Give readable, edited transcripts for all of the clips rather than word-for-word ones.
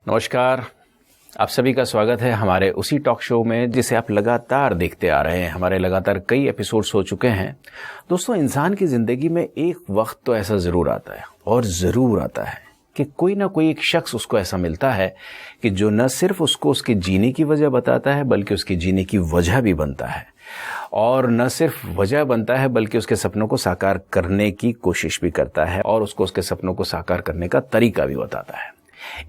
नमस्कार, आप सभी का स्वागत है हमारे उसी टॉक शो में जिसे आप लगातार देखते आ रहे हैं। हमारे लगातार कई एपिसोड्स हो चुके हैं। दोस्तों, इंसान की जिंदगी में एक वक्त तो ऐसा जरूर आता है और जरूर आता है कि कोई ना कोई एक शख्स उसको ऐसा मिलता है कि जो न सिर्फ उसको उसके जीने की वजह बताता है बल्कि उसके जीने की वजह भी बनता है, और न सिर्फ वजह बनता है बल्कि उसके सपनों को साकार करने की कोशिश भी करता है और उसको उसके सपनों को साकार करने का तरीका भी बताता है।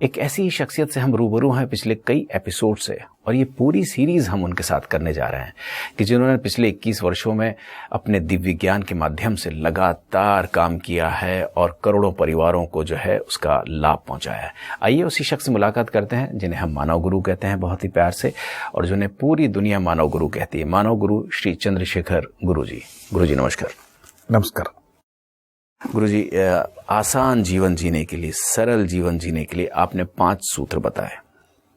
एक ऐसी ही शख्सियत से हम रूबरू हैं पिछले कई एपिसोड से, और ये पूरी सीरीज हम उनके साथ करने जा रहे हैं कि जिन्होंने पिछले 21 वर्षों में अपने दिव्य ज्ञान के माध्यम से लगातार काम किया है और करोड़ों परिवारों को जो है उसका लाभ पहुंचाया है। आइए उसी शख्स से मुलाकात करते हैं जिन्हें हम मानव गुरु कहते हैं बहुत ही प्यार से, और जिन्हें पूरी दुनिया मानव गुरु कहती है। मानव गुरु श्री चंद्रशेखर गुरु जी। गुरु जी नमस्कार। नमस्कार। गुरुजी, आसान जीवन जीने के लिए, सरल जीवन जीने के लिए आपने 5 सूत्र बताए।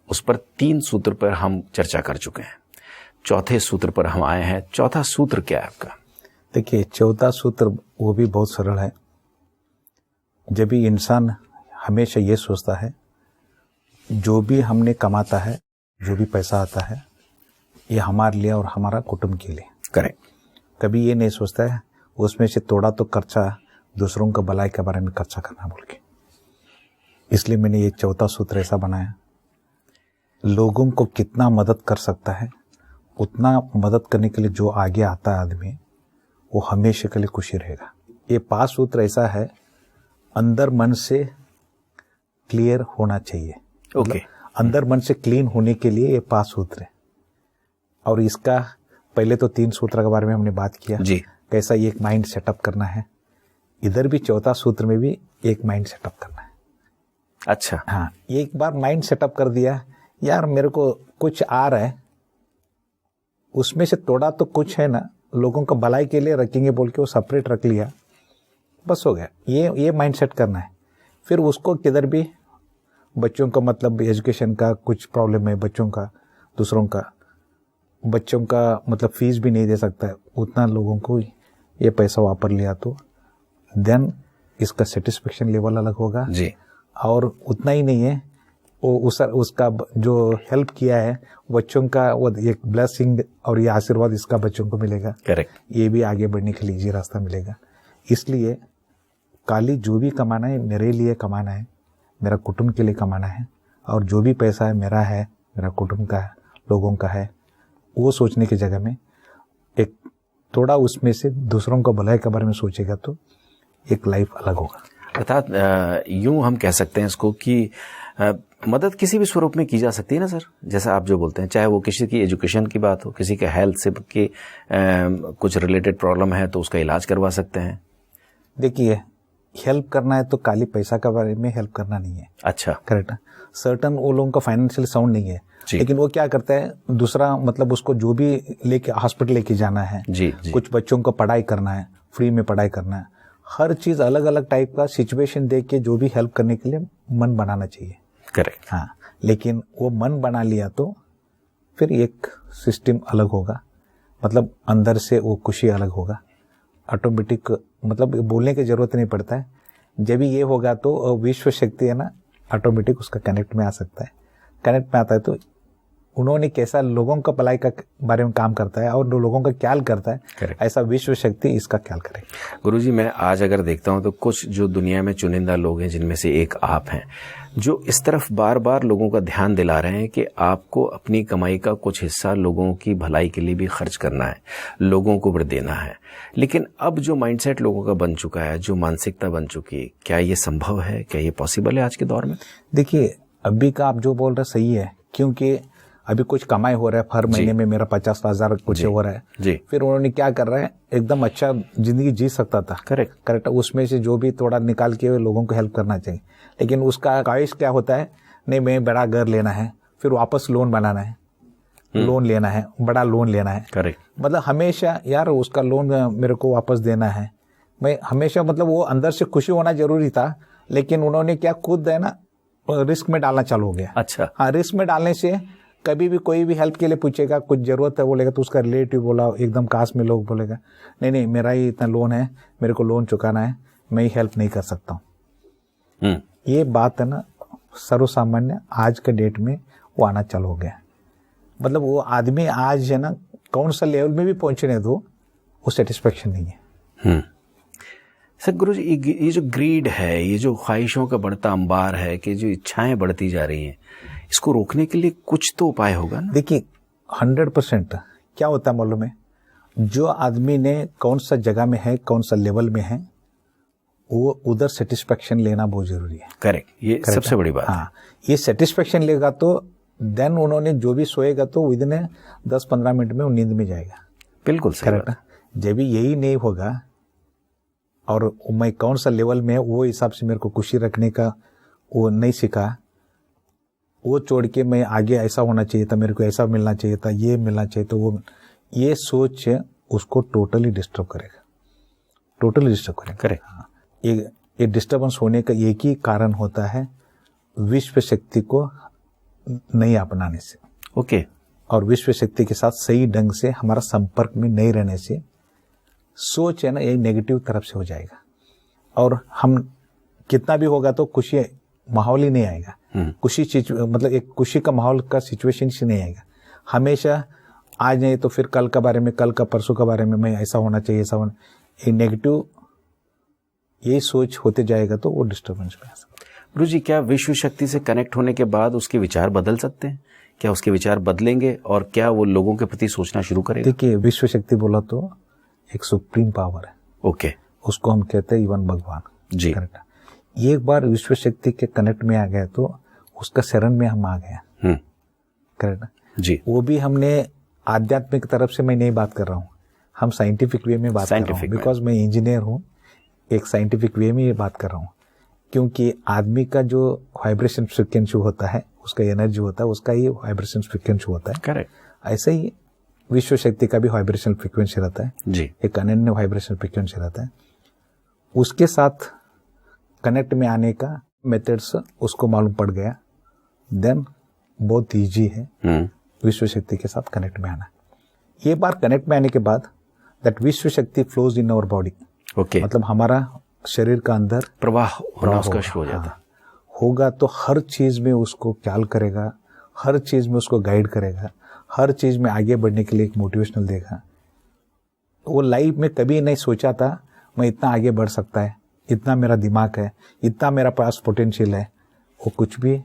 उस पर 3 सूत्र पर हम चर्चा कर चुके हैं, चौथे सूत्र पर हम आए हैं। चौथा सूत्र क्या है आपका? देखिए, चौथा सूत्र वो भी बहुत सरल है। जब भी इंसान हमेशा ये सोचता है जो भी हमने कमाता है, जो भी पैसा आता है, ये हमारे लिए और हमारा कुटुंब के लिए। करेक्ट। कभी ये नहीं सोचता है उसमें से थोड़ा तो खर्चा दूसरों का भलाई के बारे में खर्चा करना बोल के। इसलिए मैंने ये चौथा सूत्र ऐसा बनाया, लोगों को कितना मदद कर सकता है उतना मदद करने के लिए जो आगे आता है आदमी, वो हमेशा के लिए खुशी रहेगा। ये 5 सूत्र ऐसा है, अंदर मन से क्लियर होना चाहिए। ओके। अंदर मन से क्लीन होने के लिए ये 5 सूत्र है। और इसका पहले तो 3 सूत्र के बारे में हमने बात किया जी, कैसा एक माइंड सेटअप करना है। इधर भी चौथा सूत्र में भी एक माइंड सेटअप करना है। अच्छा। हाँ, एक बार माइंड सेटअप कर दिया, यार मेरे को कुछ आ रहा है, उसमें से थोड़ा तो कुछ है ना लोगों का भलाई के लिए रखेंगे बोल के वो सेपरेट रख लिया, बस हो गया। ये माइंड सेट करना है। फिर उसको किधर भी बच्चों का मतलब एजुकेशन का कुछ प्रॉब्लम है, बच्चों का दूसरों का, बच्चों का मतलब फीस भी नहीं दे सकता है, उतना लोगों को ये पैसा वापर लिया तो देन इसका सेटिस्फेक्शन लेवल अलग होगा जी। और उतना ही नहीं है, वो उसका जो हेल्प किया है बच्चों का, वो एक ब्लेसिंग और ये आशीर्वाद इसका बच्चों को मिलेगा। करेक्ट। ये भी आगे बढ़ने के लिए इजी रास्ता मिलेगा। इसलिए काली जो भी कमाना है मेरे लिए कमाना है, मेरा कुटुंब के लिए कमाना है, और जो भी पैसा है मेरा कुटुंब का है, लोगों का है, वो सोचने की जगह में एक थोड़ा उसमें से दूसरों का भलाई के बारे में सोचेगा तो एक लाइफ अलग होगा। अर्थात यूं हम कह सकते हैं इसको कि मदद किसी भी स्वरूप में की जा सकती है ना सर, जैसा आप जो बोलते हैं, चाहे वो किसी की एजुकेशन की बात हो, किसी के हेल्थ से की कुछ रिलेटेड प्रॉब्लम है तो उसका इलाज करवा सकते हैं। देखिए, हेल्प करना है तो खाली पैसा के बारे में हेल्प करना नहीं है। अच्छा। करेक्ट। सर्टन वो लोगों का फाइनेंशियल साउंड नहीं है, लेकिन वो क्या करता है दूसरा मतलब उसको जो भी लेके हॉस्पिटल लेके जाना है, जी, जी। कुछ बच्चों को पढ़ाई करना है, फ्री में पढ़ाई करना है, हर चीज अलग अलग टाइप का सिचुएशन देख के जो भी हेल्प करने के लिए मन बनाना चाहिए। करेक्ट। हाँ, लेकिन वो मन बना लिया तो फिर एक सिस्टम अलग होगा, मतलब अंदर से वो खुशी अलग होगा ऑटोमेटिक। मतलब बोलने की जरूरत नहीं पड़ता है। जब भी ये होगा तो विश्व शक्ति है ना, ऑटोमेटिक उसका कनेक्ट में आ सकता है। कनेक्ट में आता है तो उन्होंने कैसा लोगों का भलाई का बारे में काम करता है और लोगों का ख्याल करता है। Correct. ऐसा विश्व शक्ति इसका ख्याल करे। गुरुजी, मैं आज अगर देखता हूं तो कुछ जो दुनिया में चुनिंदा लोग हैं, जिनमें से एक आप हैं, जो इस तरफ बार बार लोगों का ध्यान दिला रहे हैं कि आपको अपनी कमाई का कुछ हिस्सा लोगों की भलाई के लिए भी खर्च करना है, लोगों को भी देना है। लेकिन अब जो माइंडसेट लोगों का बन चुका है, जो मानसिकता बन चुकी है, क्या ये संभव है? क्या ये पॉसिबल है आज के दौर में? देखिए, अभी का आप जो बोल रहे सही है, क्योंकि अभी कुछ कमाई हो रहा है, हर महीने में मेरा 50,000 कुछ हो रहा है जी। फिर उन्होंने क्या कर रहा है, एकदम अच्छा जिंदगी जी सकता था। करेक्ट। उसमें से जो भी थोड़ा निकाल के लोगों को हेल्प करना चाहिए, लेकिन उसका ख्वाहिश क्या होता है, नहीं मैं बड़ा घर लेना है, फिर वापस लोन बनाना है, लोन लेना है, बड़ा लोन लेना है। करेक्ट। मतलब हमेशा यार उसका लोन मेरे को वापस देना है। मैं हमेशा मतलब वो अंदर से खुशी होना जरूरी था, लेकिन उन्होंने क्या खुद है ना रिस्क में डालना चालू हो गया। अच्छा। हाँ, रिस्क में डालने से कभी भी कोई भी हेल्प के लिए पूछेगा, कुछ जरूरत है बोलेगा तो उसका रिलेटिव बोला एकदम काश में लोग बोलेगा नहीं मेरा ही इतना लोन है, मेरे को लोन चुकाना है, मैं ही हेल्प नहीं कर सकता हूँ। ये बात है ना सर्वसामान्य आज के डेट में वो आना चालू हो गया। मतलब वो आदमी आज है ना कौन सा लेवल में भी पहुंचने दो, वो सेटिस्फेक्शन नहीं है। सर गुरुजी, ये जो ग्रीड है, ये जो ख्वाहिशों का बढ़ता अंबार है, कि जो इच्छाएं बढ़ती जा रही हैं, इसको रोकने के लिए कुछ तो उपाय होगा ना? देखिए 100% क्या होता है मालूम है, जो आदमी ने कौन सा जगह में है, कौन सा लेवल में है, वो उधर सेटिस्फेक्शन लेना बहुत जरूरी है। करेक्ट, ये सबसे बड़ी बात है। हाँ, ये सेटिस्फेक्शन लेगा तो देन उन्होंने जो भी सोएगा तो विद इन 10-15 मिनट में वो नींद में जाएगा। बिल्कुल सही बात। जब भी यही नहीं होगा और मैं कौन सा लेवल में है वो हिसाब से मेरे को खुशी रखने का वो नहीं सीखा, वो छोड़ के मैं आगे ऐसा होना चाहिए था, मेरे को ऐसा मिलना चाहिए था, ये मिलना चाहिए था, वो, ये सोच उसको टोटली डिस्टर्ब करेगा, टोटली डिस्टर्ब करेगा। करेक्ट। हाँ, ये डिस्टर्बेंस होने का एक ही कारण होता है, विश्व शक्ति को नहीं अपनाने से। ओके। और विश्व शक्ति के साथ सही ढंग से हमारा संपर्क में नहीं रहने से सोच है ना ये नेगेटिव तरफ से हो जाएगा, और हम कितना भी होगा तो खुशी माहौल ही नहीं आएगा। खुशी मतलब एक खुशी का माहौल का सिचुएशन ही नहीं आएगा। हमेशा आज नहीं तो फिर कल का बारे में, कल का परसों का बारे में, मैं ऐसा होना चाहिए, ऐसा होना, ये नेगेटिव यही सोच होते जाएगा तो वो डिस्टर्बेंस में आ सकता है। गुरुजी, क्या विश्व शक्ति से कनेक्ट होने के बाद उसके विचार बदल सकते हैं? क्या उसके विचार बदलेंगे और क्या वो लोगों के प्रति सोचना शुरू करेगा? देखिए विश्व शक्ति बोला तो एक सुप्रीम पावर है। ओके। उसको हम कहते हैं इवन भगवान जी। करेक्ट। एक बार विश्व शक्ति के कनेक्ट में आ गया तो उसका शरण में हम आ गए। करेक्ट जी। वो भी हमने आध्यात्मिक तरफ से मैं नहीं बात कर रहा हूँ, हम साइंटिफिक वे में बात कर रहा हूँ, बिकॉज मैं इंजीनियर हूँ, एक साइंटिफिक वे में ये बात कर रहा हूँ। क्योंकि आदमी का जो वाइब्रेशन फ्रिक्वेंसी होता है, उसका एनर्जी होता है, उसका ये वाइब्रेशन फ्रिक्वेंसी होता है। करेक्ट। ऐसे ही विश्व शक्ति का भी वाइब्रेशन फ्रिक्वेंसी रहता है जी। एक अनन्य वाइब्रेशन फ्रिक्वेंसी रहता है। उसके साथ कनेक्ट में आने का मेथड्स उसको मालूम पड़ गया, देन बहुत ईजी है विश्व शक्ति के साथ कनेक्ट में आना। ये बार कनेक्ट में आने के बाद दैट विश्व शक्ति flows in our body. Okay. मतलब हमारा शरीर का अंदर प्रवाह होना उसका शुरू हो जाता होगा, तो हर चीज में उसको ख्याल करेगा, हर चीज में उसको गाइड करेगा, हर चीज में आगे बढ़ने के लिए एक मोटिवेशनल देगा। वो लाइफ में कभी नहीं सोचा था मैं इतना आगे बढ़ सकता है, इतना मेरा दिमाग है, इतना मेरा पास पोटेंशियल है, वो कुछ भी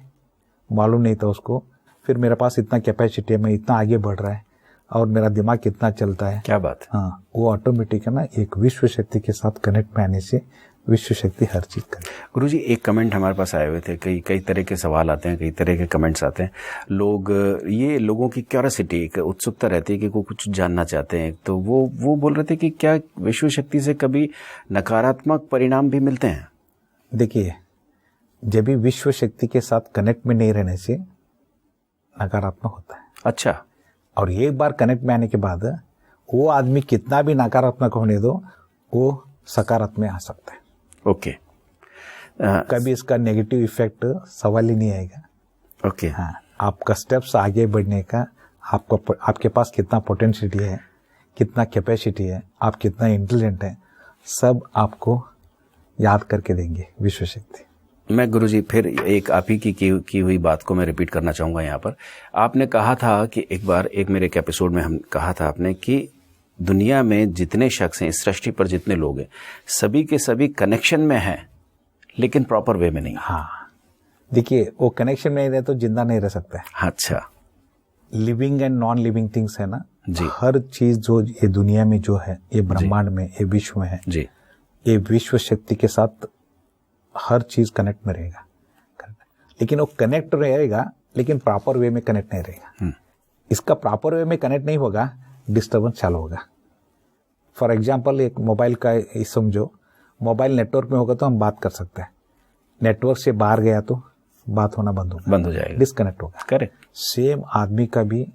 मालूम नहीं था उसको। फिर मेरे पास इतना कैपेसिटी है, मैं इतना आगे बढ़ रहा है और मेरा दिमाग कितना चलता है। क्या बात है। हाँ, वो ऑटोमेटिक है ना, एक विश्व शक्ति के साथ कनेक्ट में आने से विश्व शक्ति हर चीज करे। गुरुजी, एक कमेंट हमारे पास आए हुए थे, कई तरह के सवाल आते हैं, कई तरह के कमेंट्स आते हैं। लोगों की क्यूरियोसिटी, एक उत्सुकता रहती है कि वो कुछ जानना चाहते हैं, तो वो बोल रहे थे कि क्या विश्व शक्ति से कभी नकारात्मक परिणाम भी मिलते हैं? देखिए, जब भी विश्व शक्ति के साथ कनेक्ट में नहीं रहने से नकारात्मक होता है। अच्छा। और एक बार कनेक्ट में आने के बाद वो आदमी कितना भी नकारात्मक होने दो, वो सकारात्मक आ सकता है। ओके। कभी इसका नेगेटिव इफेक्ट सवाल ही नहीं आएगा। ओके। हाँ, आपका स्टेप्स आगे बढ़ने का, आपके पास कितना पोटेंशियल है, कितना कैपेसिटी है, आप कितना इंटेलिजेंट है, सब आपको याद करके देंगे विश्व शक्ति। मैं गुरुजी फिर एक आप ही की हुई बात को मैं रिपीट करना चाहूंगा यहाँ पर। आपने कहा था कि एक बार मेरे एक एपिसोड में हम कहा था आपने कि दुनिया में जितने शख्स हैं, इस सृष्टि पर जितने लोग हैं, सभी के सभी कनेक्शन में हैं, लेकिन प्रॉपर वे में नहीं। हाँ, देखिए वो कनेक्शन में नहीं रहे तो जिंदा नहीं रह सकता है। अच्छा। Living and non living things है ना जी। हर चीज जो ये दुनिया में जो है, ये ब्रह्मांड में, ये विश्व में है जी, ये विश्व शक्ति के साथ हर चीज कनेक्ट में रहेगा। लेकिन वो कनेक्ट रहेगा, लेकिन प्रॉपर वे में कनेक्ट नहीं रहेगा। इसका प्रॉपर वे में कनेक्ट नहीं होगा, डिस्टर्बेंस चालू होगा। फॉर एग्जाम्पल, एक मोबाइल का समझो, मोबाइल नेटवर्क में होगा तो हम बात कर सकते हैं, नेटवर्क से बाहर गया तो बात होना बंद हो जाएगा, डिस्कनेक्ट होगा। करेक्ट। सेम आदमी का भी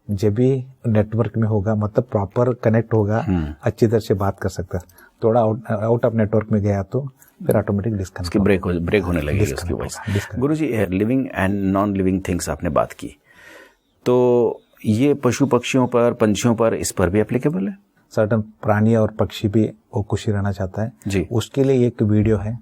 जब भी नेटवर्क में होगा, मतलब प्रॉपर कनेक्ट होगा, अच्छी तरह से बात कर सकता है। थोड़ा आउट ऑफ नेटवर्क में गया तो फिर ऑटोमेटिक डिस्कनेक्ट, ब्रेक होने लगेगी उसकी वजह से। गुरुजी, living and non living things आपने बात की, तो ये पशु पक्षियों पर, पंछियों पर, इस पर भी एप्लीकेबल है? सर्टन प्राणी और पक्षी भी वो खुशी रहना चाहता है जी। उसके लिए एक वीडियो है,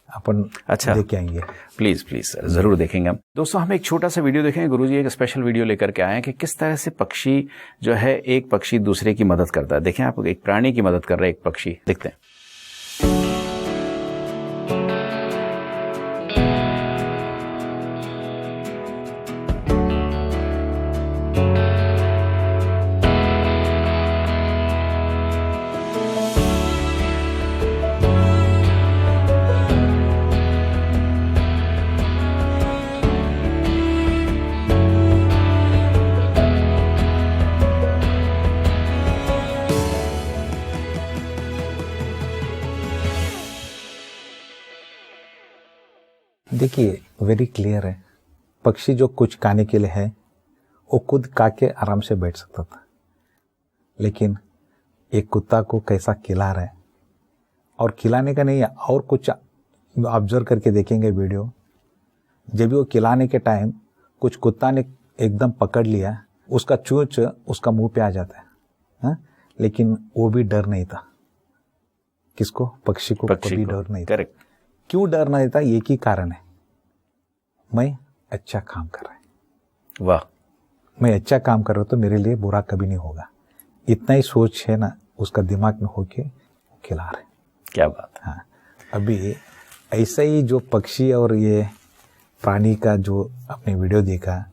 अपन अच्छा, देख के आएंगे। प्लीज प्लीज सर, जरूर देखेंगे हम। दोस्तों हम एक छोटा सा वीडियो देखेंगे। गुरुजी एक स्पेशल वीडियो लेकर के आए हैं कि किस तरह से पक्षी जो है, एक पक्षी दूसरे की मदद करता है। देखें, आप एक प्राणी की मदद कर रहे हैं एक पक्षी, देखते हैं। देखिए, वेरी क्लियर है, पक्षी जो कुछ खाने के लिए है वो खुद खा के आराम से बैठ सकता था, लेकिन एक कुत्ता को कैसा खिला रहा है, और खिलाने का नहीं है और कुछ ऑब्जर्व करके देखेंगे वीडियो। जब भी वो खिलाने के टाइम कुछ कुत्ता ने एकदम पकड़ लिया, उसका चोंच उसका मुंह पे आ जाता है, हाँ? लेकिन वो भी डर नहीं था। किसको? पक्षी को कभी डर नहीं था। करेक्ट। क्यों डर नहीं था? एक ही कारण है, मैं अच्छा काम कर रहा है। वाह, मैं अच्छा काम कर रहा हूं तो मेरे लिए बुरा कभी नहीं होगा, इतना ही सोच है ना उसका दिमाग में होके खिला रहे। क्या बात। हाँ, अभी ऐसा ही जो पक्षी और ये प्राणी का जो आपने वीडियो देखा,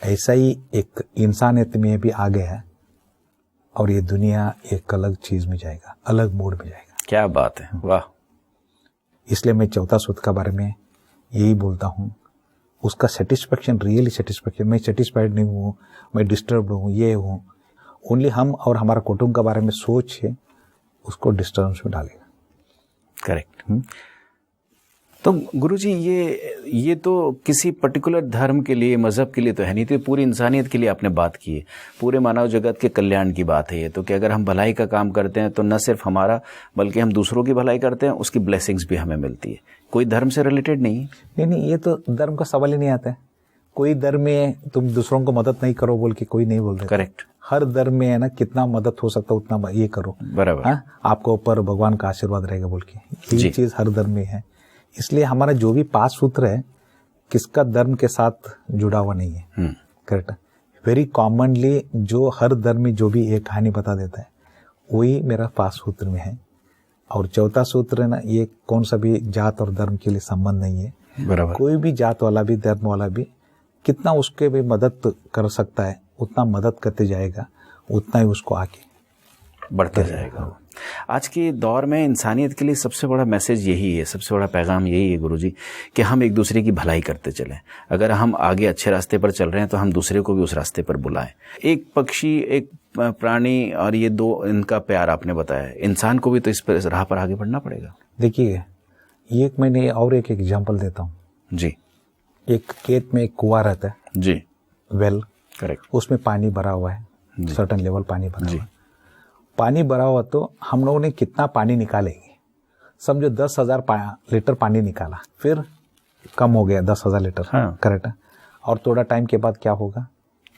ऐसा ही एक इंसानियत में भी आ गया है, और ये दुनिया एक अलग चीज में जाएगा, अलग मोड में जाएगा। क्या बात है, वाह। इसलिए मैं चौथा सूत्र के बारे में यही बोलता हूँ, उसका सेटिस्फेक्शन, रियली सेटिस्फेक्शन, मैं सेटिस्फाइड नहीं हूँ, मैं डिस्टर्ब हूँ, ये हूँ, ओनली हम और हमारा कुटुंब के बारे में सोच है उसको डिस्टर्बेंस में डालेगा। करेक्ट। तो गुरुजी ये तो किसी पर्टिकुलर धर्म के लिए, मजहब के लिए तो है नहीं, तो पूरी इंसानियत के लिए आपने बात की है, पूरे मानव जगत के कल्याण की बात है ये तो, कि अगर हम भलाई का काम करते हैं तो न सिर्फ हमारा बल्कि हम दूसरों की भलाई करते हैं, उसकी ब्लेसिंग्स भी हमें मिलती है। कोई धर्म से रिलेटेड नहीं है। नहीं, ये तो धर्म का सवाल ही नहीं आता है। कोई धर्म में तुम दूसरों को मदद नहीं करो बोल के कोई नहीं बोल रहे। करेक्ट। हर धर्म में है ना, कितना मदद हो सकता है उतना ये करो, बराबर। हाँ, आपको ऊपर भगवान का आशीर्वाद रहेगा बोल के, ये चीज हर धर्म में है। इसलिए हमारा जो भी 5 सूत्र है किसका धर्म के साथ जुड़ा हुआ नहीं है। करेक्ट। वेरी कॉमनली जो हर धर्म में जो भी एक कहानी बता देता है वही मेरा 5 सूत्र में है। और चौथा सूत्र है ना, ये कौन सा भी जात और धर्म के लिए संबंध नहीं है। बराबर। कोई भी जात वाला भी, धर्म वाला भी, कितना उसके भी मदद कर सकता है उतना मदद करते जाएगा, उतना ही उसको आगे बढ़ता जाएगा। आज के दौर में इंसानियत के लिए सबसे बड़ा मैसेज यही है, सबसे बड़ा पैगाम यही है गुरुजी, कि हम एक दूसरे की भलाई करते चलें। अगर हम आगे अच्छे रास्ते पर चल रहे हैं तो हम दूसरे को भी उस रास्ते पर बुलाएं। एक पक्षी, एक प्राणी और ये दो, इनका प्यार आपने बताया, इंसान को भी तो इस राह पर आगे बढ़ना पड़ेगा। देखिए, एक मैंने और एक एग्जाम्पल देता हूँ जी। एक खेत में एक कुआं रहता है जी, वेल, करेक्ट, उसमें पानी भरा हुआ है, सर्टेन लेवल पानी भरा हुआ है। पानी भरा हुआ तो हम लोगों ने कितना पानी निकालेंगे, समझो 10,000 लीटर पानी निकाला, फिर कम हो गया 10,000 लीटर। हाँ। करेक्ट। और थोड़ा टाइम के बाद क्या होगा,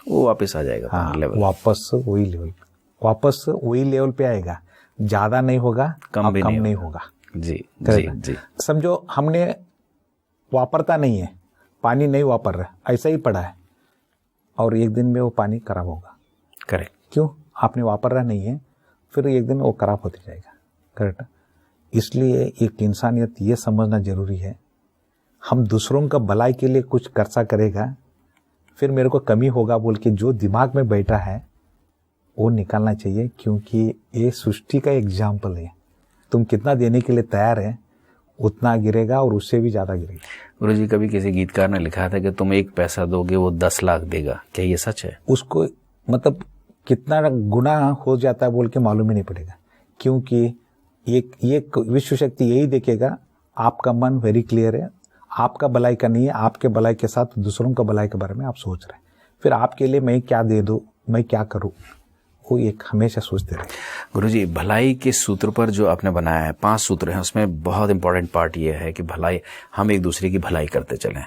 वो वापस आ जाएगा। हाँ, लेवल वापस वही लेवल पे आएगा, ज्यादा नहीं होगा, कम भी नहीं होगा। जी जी जी। समझो हमने वापरता नहीं है, पानी नहीं वापर रहा, ऐसा ही पड़ा है, और एक दिन में वो पानी खराब होगा। करेक्ट। क्यों? आपने वापर रहा नहीं है, फिर एक दिन वो खराब होते जाएगा। करेक्ट। इसलिए एक इंसानियत ये समझना जरूरी है, हम दूसरों का भलाई के लिए कुछ खर्चा करेगा, फिर मेरे को कमी होगा बोल के जो दिमाग में बैठा है वो निकालना चाहिए, क्योंकि ये सृष्टि का एग्जाम्पल है। तुम कितना देने के लिए तैयार है उतना गिरेगा, और उससे भी ज्यादा गिरेगा। गुरुजी, कभी किसी गीतकार ने लिखा था कि तुम 1 पैसा दोगे वो 10 लाख देगा, क्या ये सच है? उसको मतलब कितना गुना हो जाता है बोल के मालूम ही नहीं पड़ेगा, क्योंकि एक विश्व शक्ति यही देखेगा, आपका मन वेरी क्लियर है, आपका भलाई का नहीं है, आपके भलाई के साथ दूसरों का भलाई के बारे में आप सोच रहे हैं, फिर आपके लिए मैं क्या दे दूं, मैं क्या करूं, वो एक हमेशा सोचते रहे। गुरुजी, भलाई के सूत्र पर जो आपने बनाया है, 5 सूत्र हैं, उसमें बहुत इंपॉर्टेंट पार्ट ये है कि भलाई, हम एक दूसरे की भलाई करते चलें।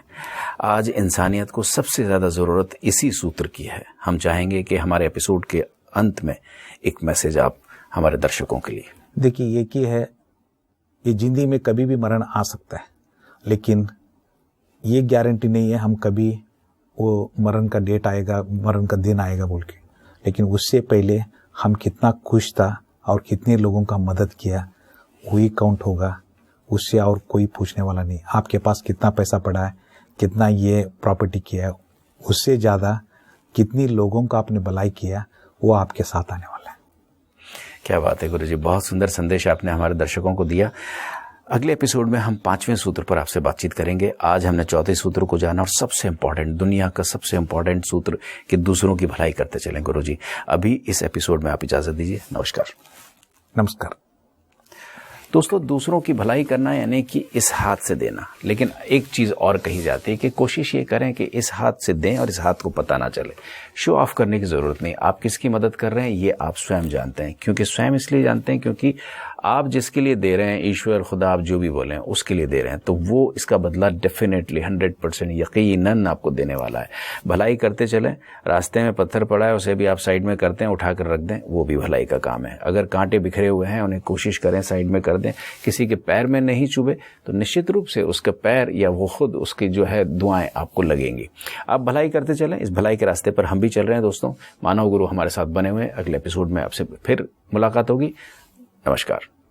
आज इंसानियत को सबसे ज्यादा जरूरत इसी सूत्र की है। हम चाहेंगे कि हमारे एपिसोड के अंत में एक मैसेज आप हमारे दर्शकों के लिए। देखिए, ये की है, ये जिंदगी में कभी भी मरण आ सकता है, लेकिन ये गारंटी नहीं है हम कभी वो मरण का डेट आएगा, मरण का दिन आएगा बोल के। लेकिन उससे पहले हम कितना खुश था और कितने लोगों का मदद किया वही काउंट होगा, उससे और कोई पूछने वाला नहीं। आपके पास कितना पैसा पड़ा है, कितना ये प्रॉपर्टी किया है, उससे ज़्यादा कितनी लोगों का आपने भलाई किया वो आपके साथ आने वाला है। क्या बात है गुरुजी, बहुत सुंदर संदेश आपने हमारे दर्शकों को दिया। अगले एपिसोड में हम 5वें सूत्र पर आपसे बातचीत करेंगे। आज हमने 4थे सूत्र को जाना और सबसे इंपॉर्टेंट, दुनिया का सबसे इंपॉर्टेंट सूत्र कि दूसरों की भलाई करते चलें। गुरुजी अभी इस एपिसोड में आप इजाजत दीजिए। नमस्कार। नमस्कार। दोस्तों, दूसरों की भलाई करना यानी कि इस हाथ से देना, लेकिन एक चीज और कही जाती है कि कोशिश ये करें कि इस हाथ से दें और इस हाथ को पता ना चले। शो ऑफ करने की जरूरत नहीं। आप किसकी मदद कर रहे हैं ये आप स्वयं जानते हैं। क्योंकि स्वयं इसलिए जानते हैं क्योंकि आप जिसके लिए दे रहे हैं, ईश्वर, खुदा, आप जो भी बोले हैं, उसके लिए दे रहे हैं, तो वो इसका बदला डेफिनेटली 100% यकीनन आपको देने वाला है। भलाई करते चलें। रास्ते में पत्थर पड़ा है उसे भी आप साइड में करते हैं, उठा कर रख दें, वो भी भलाई का काम है। अगर कांटे बिखरे हुए हैं उन्हें कोशिश करें साइड में कर दें। किसी के पैर में नहीं चुभे तो निश्चित रूप से उसका पैर या वो खुद उसकी जो है दुआएं आपको लगेंगी। आप भलाई करते चलें। इस भलाई के रास्ते पर हम भी चल रहे हैं दोस्तों। मानव गुरु हमारे साथ बने हुए। अगले एपिसोड में आपसे फिर मुलाकात होगी। नमस्कार।